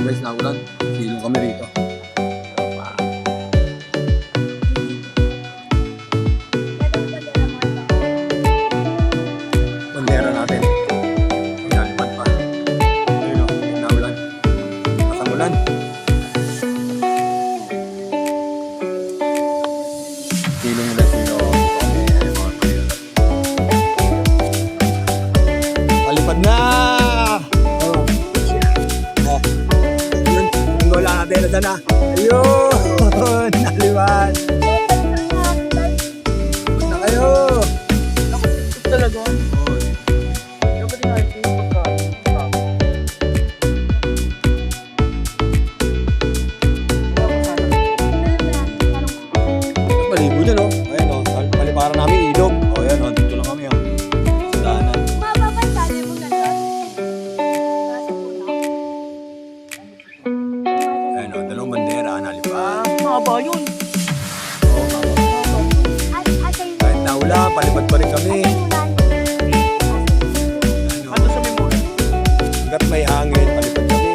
Guys, naulan. Silong kami rito. Bandera natin. Pinalipad pa. Ayun o, naulan. Katangulan. Silong nila, silong. Palipad na! Wala natin na sana. Ayun! Naliwan! Punta na kayo! Nakatutok talaga. Yung ba din natin yung pagkain? Paligo dyan o. Ayan o. Paliparan namin ilog. O ayan o. Dito lang kami o. Sa daanan. Ayan o. Dalawang bandera. Nalipad. Mahaba yun. Oo, kahit naulan, palipad pa rin kami. Ano sa memory? Hanggat may hangin, palipad kami.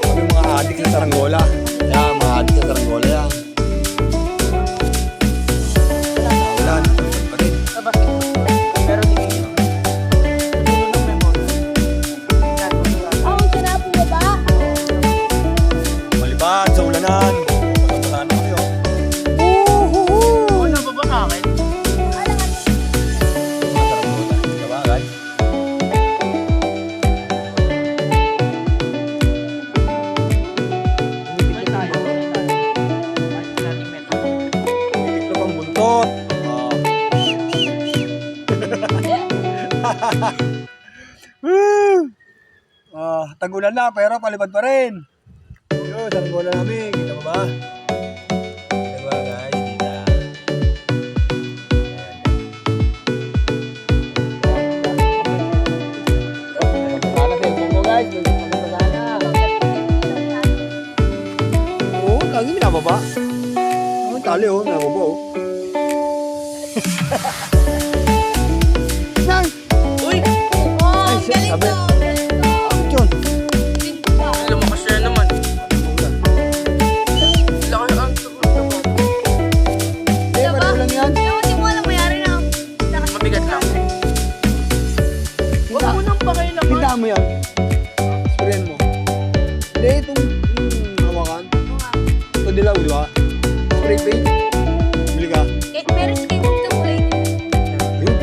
Kami mga adik sa saranggola. Yan, mga adik sa saranggola yan. Naulan, palipad pa rin. Bakit? Pero di kayo. Sa dulo ng memory. Malipad sa ulanan. Pagkataan na kayo. Oo, nababa sa akin. Mga saranggola. Diba, guys? May tayo. Nating metal. Tiklop ang buntot. Tagulan na pero palipad pa rin. Yun, saranggola namin. Kita mo ba? Diba guys? Kita. Sana cellphone ko guys. Sana. Oo, lagi minababa. Ang tali oh, minababa oh. Nay! Uy! Sabi. Yun. Lumakas siya naman. Laki ang tutok. Eh, pareho lang yan. Mabigat lang. Huwag mo nang pakailaman. Tindahan mo yan. Sprayan mo. Hindi, itong hawakan. Ito dilaw, di ba? Spray paint. Bili ka. Ayun.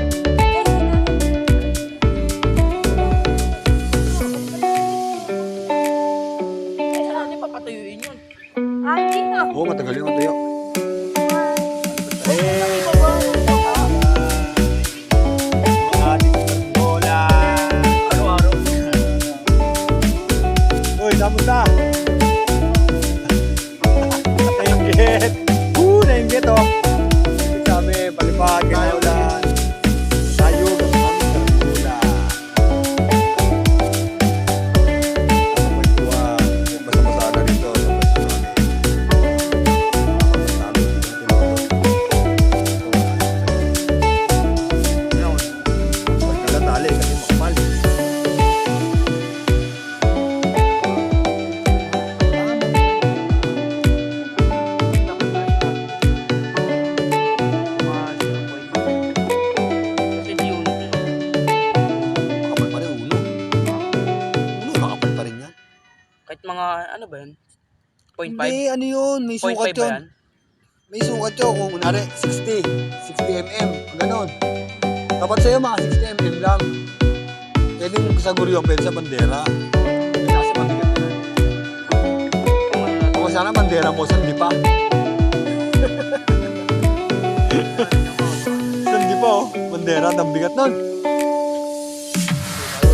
Saan natin papatuyuin yun? Oo, matagal yung tuyo. Mga ating saranggola. Araw-araw. Uy, namunta. Nainggit. Nainggit oh. Nainggit sa amin, palipad, kinaulan. Tayo, kami saranggola. Ang magtuwa. Basa-basa na rito sa baso namin. Huwag ka tali kasi makapal. Kasi di yun. Makapal pa rin ulo. Ulo, makapal pa rin yan. Kahit mga ano ba yan? 0.5? Hindi, ano yun? May 0.5 sukat ba yun. yan? May sukat yun. Kung kunwari, 60 mm. Ganon. Dapat sa'yo mga 60 mm lang. Pwedeng sa guryo, pwede sa bandera. Pwede kasi mabigat na yan. Kung ano natin. Kung sana bandera mo, sandi pa. Sandi pa oh. Bandera, ang bigat nun.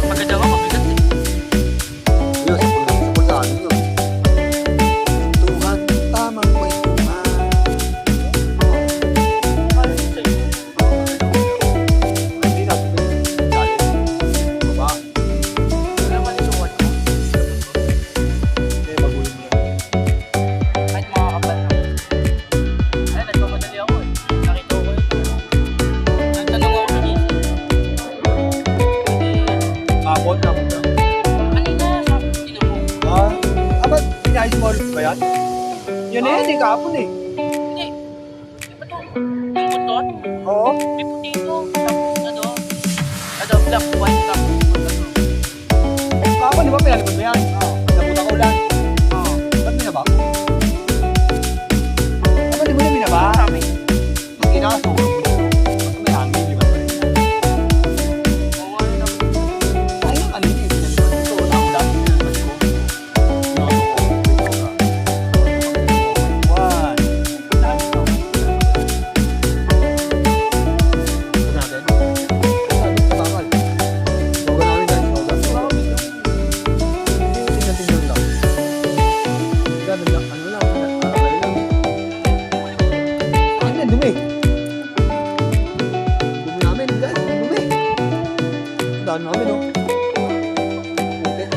Maganda nga, mabigat eh. Yun, sa pulsaan yun. Tuhan, tamang kwentuhan. Ano yun sa'yo? Hindi na, galit. Baba. Wala naman yung suwat ko. Hindi, magulo mo yan. Kahit mga kapal na. Ay, nagmamadali ako eh. Nakita ko yun. Nagtanong ako sa GC. Hindi. Kapon lang. mall ba yan? Yan na yan, kahapon eh. Hindi. Di ba ito? Yung butot? Oo. May potato. Tapos black, white, tapos ano. Kahapon, di ba pinalipad mo yan? Oo. Nabuta ka ulan. Oo. Ba't binaba mo? Ba't di mo na binaba? Marami. Ang kinaso. Basta may hangin, di ba? Oo, ano naman. Ay, yung kanina eh. Pinalipad ito. Naulan. Pinalipad ko. One. Dami to. Ito natin. Sabi sa bakal. Soga namin guys. Soga. Tingnan lang. Grabe lang. Ano lang. Aral lang. Ano yan? Dumi. Dumi namin guys. Dumi. Ang daan namin oh. Okay.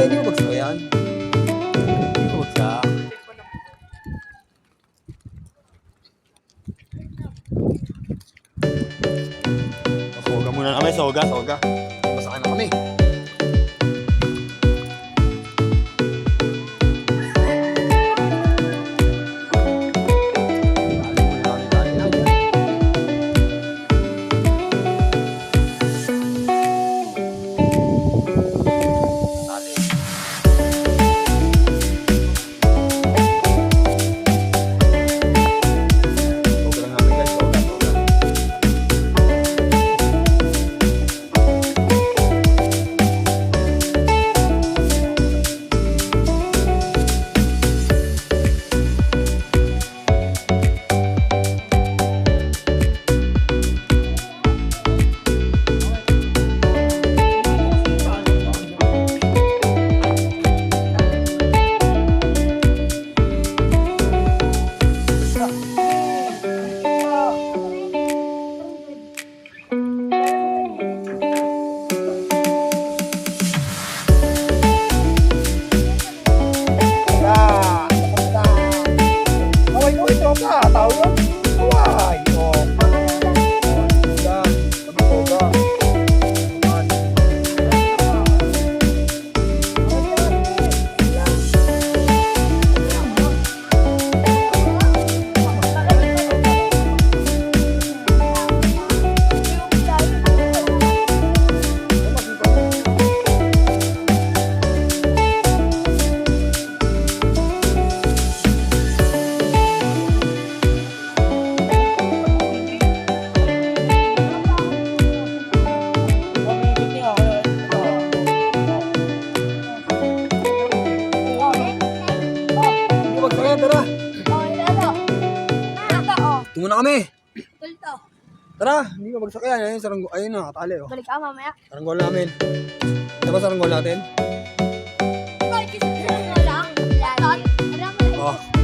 Hindi ko bagsak yan. Hindi ko bagsak. Soga muna kami. Soga. Basakan na kami. Soga lang namin guys. Soga. Tara. Tumuna kami. Tara, hindi ka bagsak yan. Ayun, saranggo. Ayun na, katali oh. Balik ka mamaya. Saranggol namin. Ito ba saranggol natin? Balik ka sa lang. Oh.